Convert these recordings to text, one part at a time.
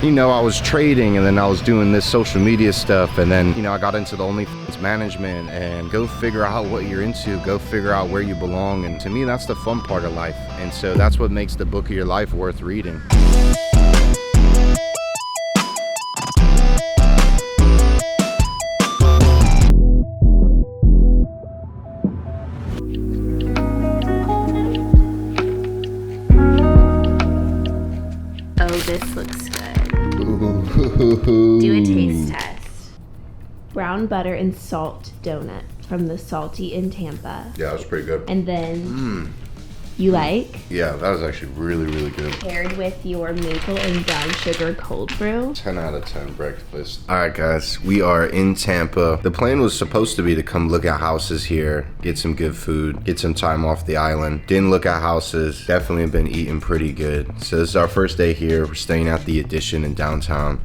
You know, I was trading and then I was doing this social media stuff, and then, you know, I got into the OnlyFans management. And go figure out what you're into, go figure out where you belong. And to me, that's the fun part of life. And so that's what makes the book of your life worth reading. This looks good. Do a taste test. Brown butter and salt donut from the Salty in Tampa. Yeah, that's pretty good. And then you like? Yeah, that was actually really, really good. Paired with your maple and brown sugar cold brew. 10 out of 10 breakfast. All right, guys, we are in Tampa. The plan was supposed to be to come look at houses here, get some good food, get some time off the island. Didn't look at houses. Definitely been eating pretty good. So this is our first day here. We're staying at the Edition in downtown.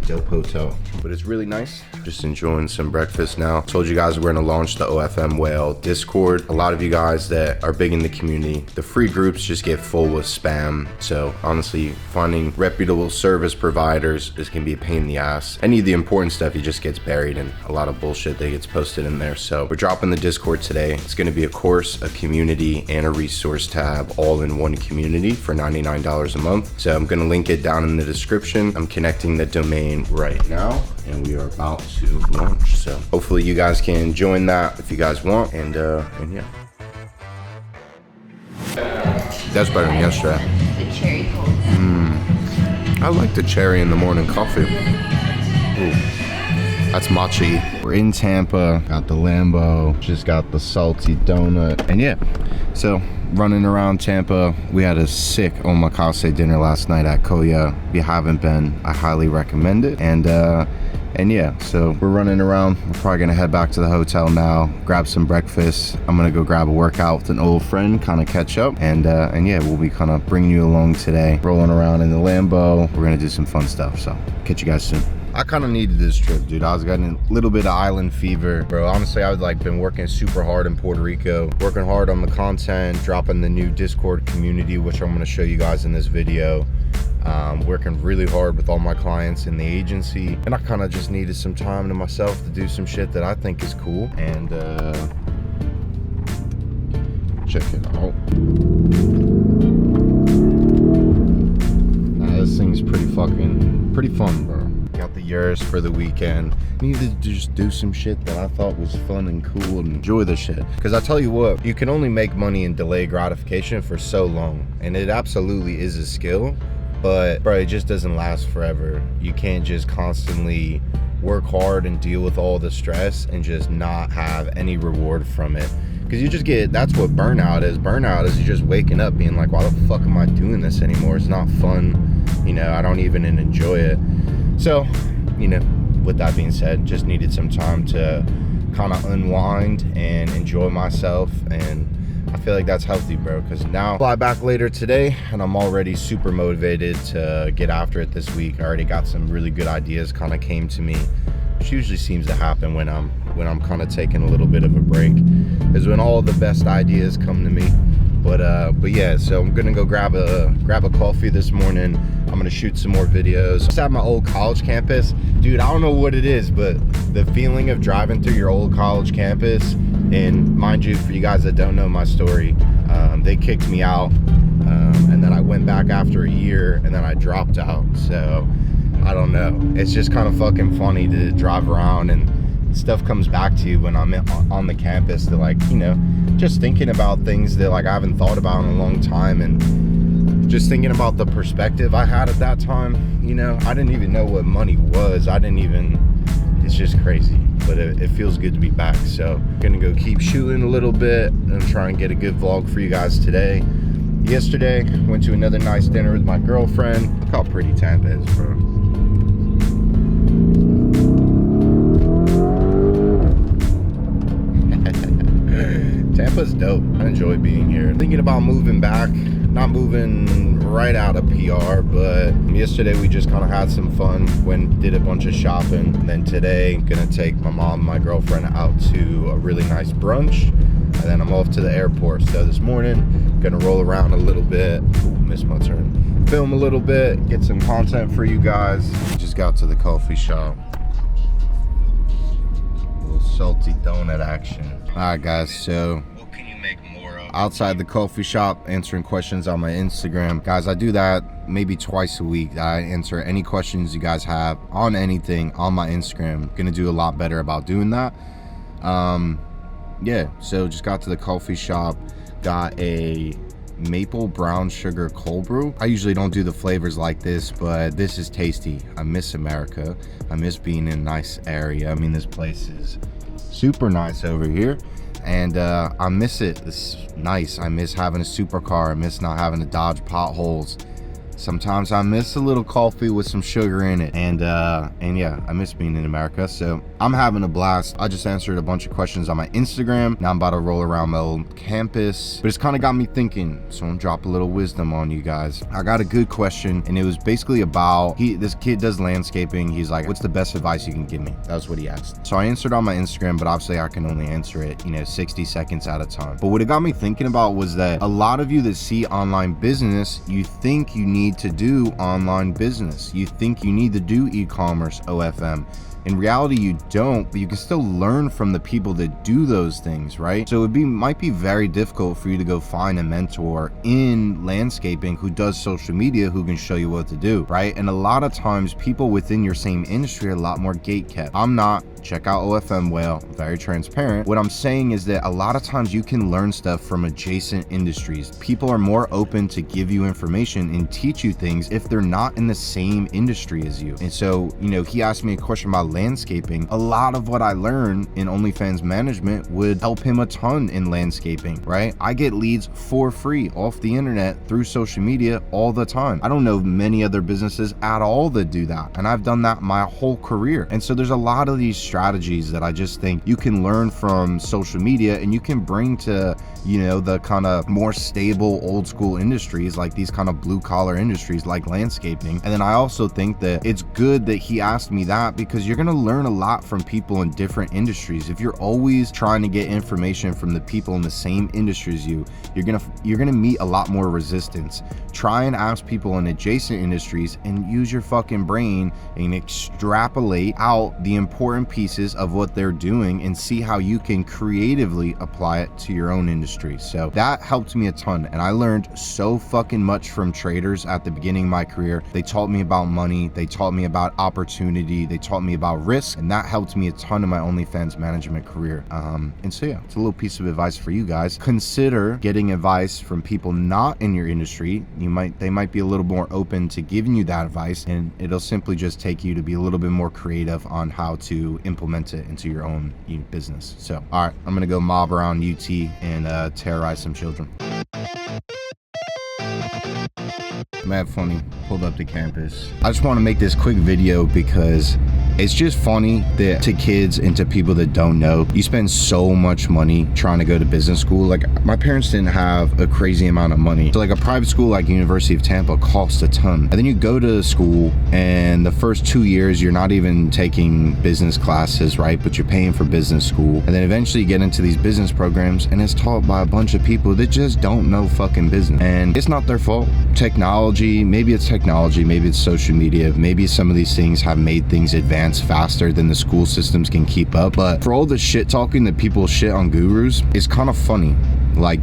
Dope hotel, but it's really nice. Just enjoying some breakfast now. Told you guys we're gonna launch the OFM Whale Discord. A lot of you guys that are big in the community, the free groups just get full with spam. So honestly, finding reputable service providers is gonna be a pain in the ass. Any of the important stuff, it just gets buried in a lot of bullshit that gets posted in there. So we're dropping the Discord today. It's gonna be a course, a community, and a resource tab all in one community for $99 a month. So I'm gonna link it down in the description. I'm connecting the domain right now, and we are about to launch. So hopefully you guys can join that if you guys want, and yeah. That's better than yesterday. The cherry cold. I like the cherry in the morning coffee. Ooh. That's machi. We're in Tampa, got the Lambo, just got the salty donut, and yeah, so running around Tampa. We had a sick omakase dinner last night at Koya. If you haven't been, I highly recommend it. And yeah, so we're running around. We're probably gonna head back to the hotel now, grab some breakfast. I'm gonna go grab a workout with an old friend, kind of catch up, and yeah, we'll be kind of bringing you along today, rolling around in the Lambo. We're gonna do some fun stuff, so catch you guys soon. I kind of needed this trip, dude. I was getting a little bit of island fever, bro. Honestly, I've been working super hard in Puerto Rico, working hard on the content, dropping the new Discord community, which I'm going to show you guys in this video. Working really hard with all my clients in the agency, and I kind of just needed some time to myself to do some shit that I think is cool. And check it out. This thing's pretty fun, bro. Got the Urus for the weekend. Needed to just do some shit that I thought was fun and cool and enjoy the shit. Because I tell you what, you can only make money in delayed gratification for so long, and it absolutely is a skill, but bro, it just doesn't last forever. You can't just constantly work hard and deal with all the stress and just not have any reward from it. Because you just get, that's what burnout is. Burnout is you just waking up being like, why the fuck am I doing this anymore? It's not fun. You know, I don't even enjoy it. So, you know, with that being said, just needed some time to kind of unwind and enjoy myself. And I feel like that's healthy, bro, because now I fly back later today and I'm already super motivated to get after it this week. I already got some really good ideas kind of came to me, which usually seems to happen when I'm kind of taking a little bit of a break, is when all the best ideas come to me. But yeah, so I'm gonna go grab a coffee this morning. I'm gonna shoot some more videos. Just at my old college campus, dude. I don't know what it is, but the feeling of driving through your old college campus, and mind you, for you guys that don't know my story, they kicked me out, and then I went back after a year, and then I dropped out. So I don't know. It's just kind of fucking funny to drive around and stuff comes back to you when I'm on the campus, that, like, you know, just thinking about things that, like, I haven't thought about in a long time, and just thinking about the perspective I had at that time. You know, I didn't even know what money was. It's just crazy, but it feels good to be back. So gonna go keep shooting a little bit and try and get a good vlog for you guys today. Yesterday, went to another nice dinner with my girlfriend. Look how pretty Tampa is, bro. Tampa's dope. I enjoy being here. Thinking about moving back, not moving right out of PR, but yesterday we just kind of had some fun, did a bunch of shopping. And then today, gonna take my mom and my girlfriend out to a really nice brunch. and then I'm off to the airport. So this morning, gonna roll around a little bit. Ooh, missed my turn. Film a little bit, get some content for you guys. Just got to the coffee shop. A little salty donut action. All right, guys, so what can you make more of? Outside the coffee shop, answering questions on my Instagram. Guys, I do that maybe twice a week. I answer any questions you guys have on anything on my Instagram. Gonna do a lot better about doing that. Yeah, so just got to the coffee shop, got a maple brown sugar cold brew. I usually don't do the flavors like this, but this is tasty. I miss America. I miss being in a nice area. I mean, this place is super nice over here, and I miss it. It's nice. I miss having a supercar. I miss not having to dodge potholes. Sometimes I miss a little coffee with some sugar in it, and yeah, I miss being in America. So I'm having a blast. I just answered a bunch of questions on my Instagram. Now I'm about to roll around my old campus, but it's kind of got me thinking, so I'm gonna drop a little wisdom on you guys. I got a good question, and it was basically about, this kid does landscaping. He's like, what's the best advice you can give me? That was what he asked. So I answered on my Instagram, but obviously I can only answer it, 60 seconds at a time. But what it got me thinking about was that a lot of you that see online business, you think you need to do online business. You think you need to do e-commerce, OFM. In reality, you don't, but you can still learn from the people that do those things, right? So it might be very difficult for you to go find a mentor in landscaping who does social media, who can show you what to do, right? And a lot of times people within your same industry are a lot more gatekept. I'm not. Check out OFM Whale, very transparent. What I'm saying is that a lot of times you can learn stuff from adjacent industries. People are more open to give you information and teach you things if they're not in the same industry as you. And so, he asked me a question about landscaping. A lot of what I learned in OnlyFans management would help him a ton in landscaping, right? I get leads for free off the internet through social media all the time. I don't know many other businesses at all that do that, and I've done that my whole career. And so there's a lot of these strategies that I just think you can learn from social media, and you can bring to the kind of more stable old school industries, like these kind of blue collar industries like landscaping. And then I also think that it's good that he asked me that, because you're going to learn a lot from people in different industries. If you're always trying to get information from the people in the same industry as you, you're gonna meet a lot more resistance. Try and ask people in adjacent industries and use your fucking brain and extrapolate out the important pieces of what they're doing and see how you can creatively apply it to your own industry. So that helped me a ton, and I learned so fucking much from traders at the beginning of my career. They taught me about money, they taught me about opportunity, they taught me about risk, and that helped me a ton in my OnlyFans management career. And so yeah, it's a little piece of advice for you guys. Consider getting advice from people not in your industry. They might be a little more open to giving you that advice, and it'll simply just take you to be a little bit more creative on how to implement it into your own business. So all right, I'm gonna go mob around UT and terrorize some children. Mad funny, pulled up to campus. I just want to make this quick video because it's just funny that to kids and to people that don't know, you spend so much money trying to go to business school. Like, my parents didn't have a crazy amount of money. So like a private school like University of Tampa costs a ton. And then you go to school, and the first 2 years you're not even taking business classes, right? But you're paying for business school. And then eventually you get into these business programs, and it's taught by a bunch of people that just don't know fucking business. And it's not their fault. Maybe it's technology, maybe it's social media, maybe some of these things have made things advance faster than the school systems can keep up. But for all the shit talking that people shit on gurus, it's kind of funny. Like,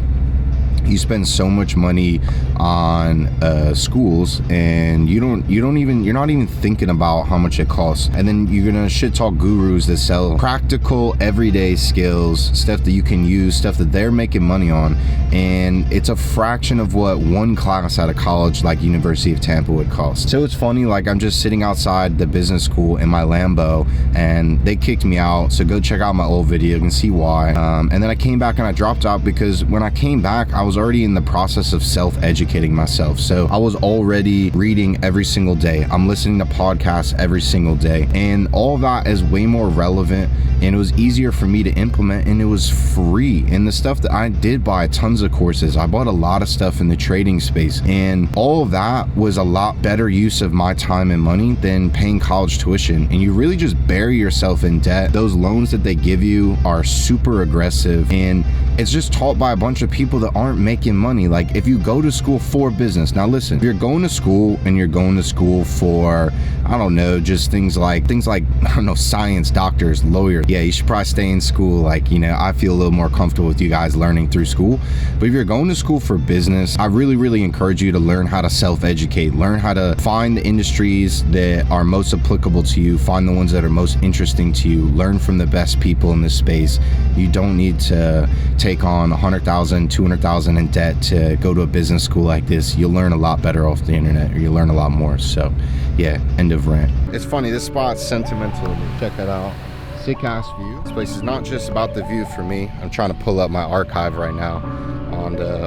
you spend so much money on schools, and you're not even thinking about how much it costs. And then you're gonna shit talk gurus that sell practical everyday skills, stuff that you can use, stuff that they're making money on, and it's a fraction of what one class at a college like University of Tampa would cost. So it's funny, like, I'm just sitting outside the business school in my Lambo, and they kicked me out. So go check out my old video, you can see why. And then I came back and I dropped out, because when I came back, I was was already in the process of self-educating myself. So I was already reading every single day. I'm listening to podcasts every single day, and all that is way more relevant, and it was easier for me to implement, and it was free. And the stuff that I did buy tons of courses. I bought a lot of stuff in the trading space, and all of that was a lot better use of my time and money than paying college tuition. And you really just bury yourself in debt. Those loans that they give you are super aggressive, and it's just taught by a bunch of people that aren't making money. Like, if you go to school for business, now listen, if you're going to school and you're going to school for, I don't know, just things like, I don't know, science, doctors, lawyers, yeah, you should probably stay in school. Like, you know, I feel a little more comfortable with you guys learning through school. But if you're going to school for business, I really encourage you to learn how to self-educate, learn how to find the industries that are most applicable to you, find the ones that are most interesting to you, learn from the best people in this space. You don't need to take on $100,000, $200,000 in debt to go to a business school like this. You'll learn a lot better off the internet, or you'll learn a lot more. So yeah, end of rant. It's funny, this spot's sentimental to me. Check it out. Sick ass view. This place is not just about the view for me. I'm trying to pull up my archive right now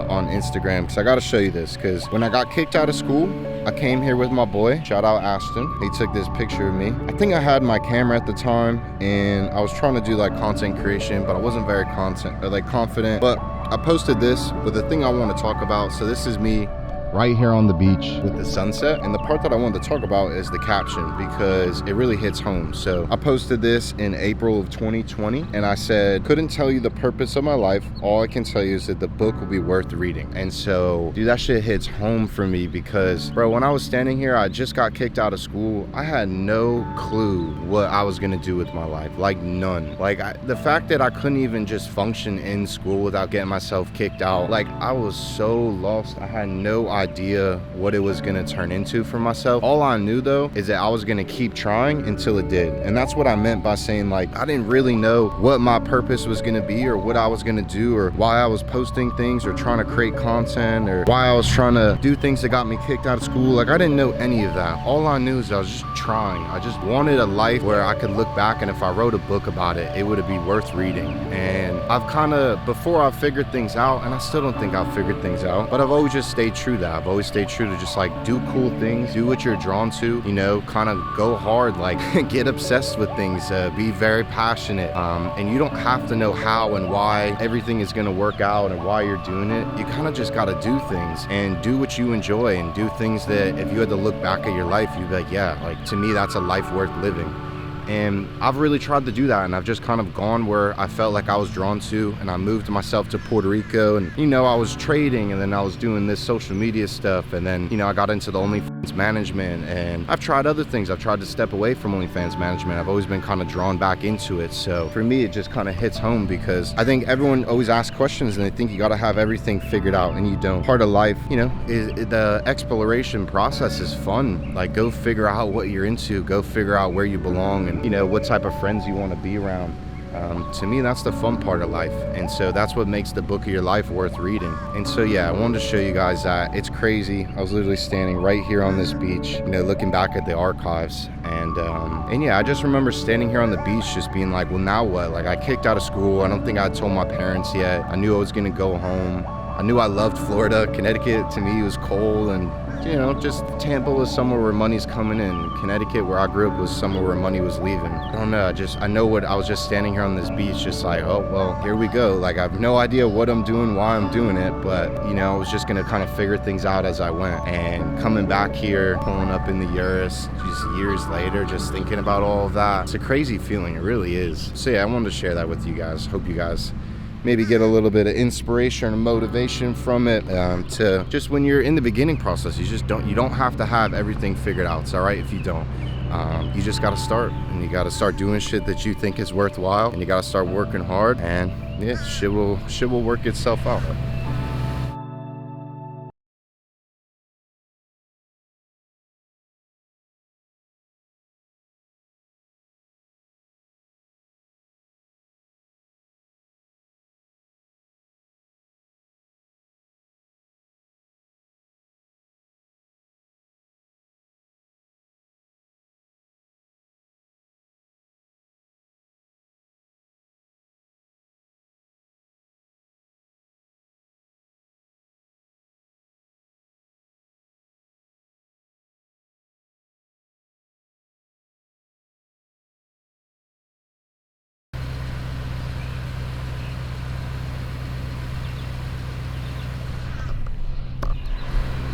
on Instagram, because I got to show you this. Because when I got kicked out of school, I came here with my boy, shout out Ashton. He took this picture of me. I think I had my camera at the time, and I was trying to do like content creation, but I wasn't very confident. But I posted this with the thing I want to talk about. So this is me right here on the beach with the sunset, and the part that I wanted to talk about is the caption, because it really hits home. So I posted this in April of 2020, and I said, couldn't tell you the purpose of my life, all I can tell you is that the book will be worth reading. And so, dude, that shit hits home for me, because bro, when I was standing here, I just got kicked out of school. I had no clue what I was gonna do with my life, like none. Like the fact that I couldn't even just function in school without getting myself kicked out, like I was so lost. I had no idea what it was gonna turn into for myself. All I knew though is that I was gonna keep trying until it did. And that's what I meant by saying, like, I didn't really know what my purpose was gonna be, or what I was gonna do, or why I was posting things, or trying to create content, or why I was trying to do things that got me kicked out of school. Like, I didn't know any of that. All I knew is I was just trying. I just wanted a life where I could look back, and if I wrote a book about it, it would be worth reading. And I've kind of, before I figured things out, and I still don't think I've figured things out, but I've always just stayed true to that. I've always stayed true to just like do cool things, do what you're drawn to, you know, kind of go hard, like get obsessed with things, be very passionate, and you don't have to know how and why everything is going to work out and why you're doing it. You kind of just got to do things and do what you enjoy, and do things that if you had to look back at your life, you'd be like, yeah, like to me that's a life worth living. And I've really tried to do that, and I've just kind of gone where I felt like I was drawn to, and I moved myself to Puerto Rico, and you know, I was trading, and then I was doing this social media stuff, and then, you know, I got into the OnlyFans management, and I've tried other things. I've tried to step away from OnlyFans management. I've always been kind of drawn back into it. So for me, it just kind of hits home, because I think everyone always asks questions and they think you got to have everything figured out, and you don't. Part of life, you know, is the exploration process is fun. Like, go figure out what you're into, go figure out where you belong, and you know, what type of friends you want to be around. To me, that's the fun part of life, and so that's what makes the book of your life worth reading. And so yeah, I wanted to show you guys that it's crazy. I was literally standing right here on this beach, you know, looking back at the archives, and yeah, I just remember standing here on the beach just being like, well, now what? Like, I kicked out of school. I don't think I told my parents yet. I knew I was gonna go home. I knew I loved Florida. Connecticut to me was cold, and you know, just Tampa was somewhere where money's coming in. Connecticut, where I grew up, was somewhere where money was leaving. I don't know, I know what, I was just standing here on this beach, just like, oh, well, here we go. Like, I have no idea what I'm doing, why I'm doing it, but, you know, I was just gonna kind of figure things out as I went. And coming back here, pulling up in the Urus, just years later, just thinking about all of that, it's a crazy feeling, it really is. So yeah, I wanted to share that with you guys. Hope you guys maybe get a little bit of inspiration and motivation from it, to just when you're in the beginning process, you don't have to have everything figured out. It's all right if you don't. You just got to start, and you got to start doing shit that you think is worthwhile, and you got to start working hard, and yeah, shit will work itself out.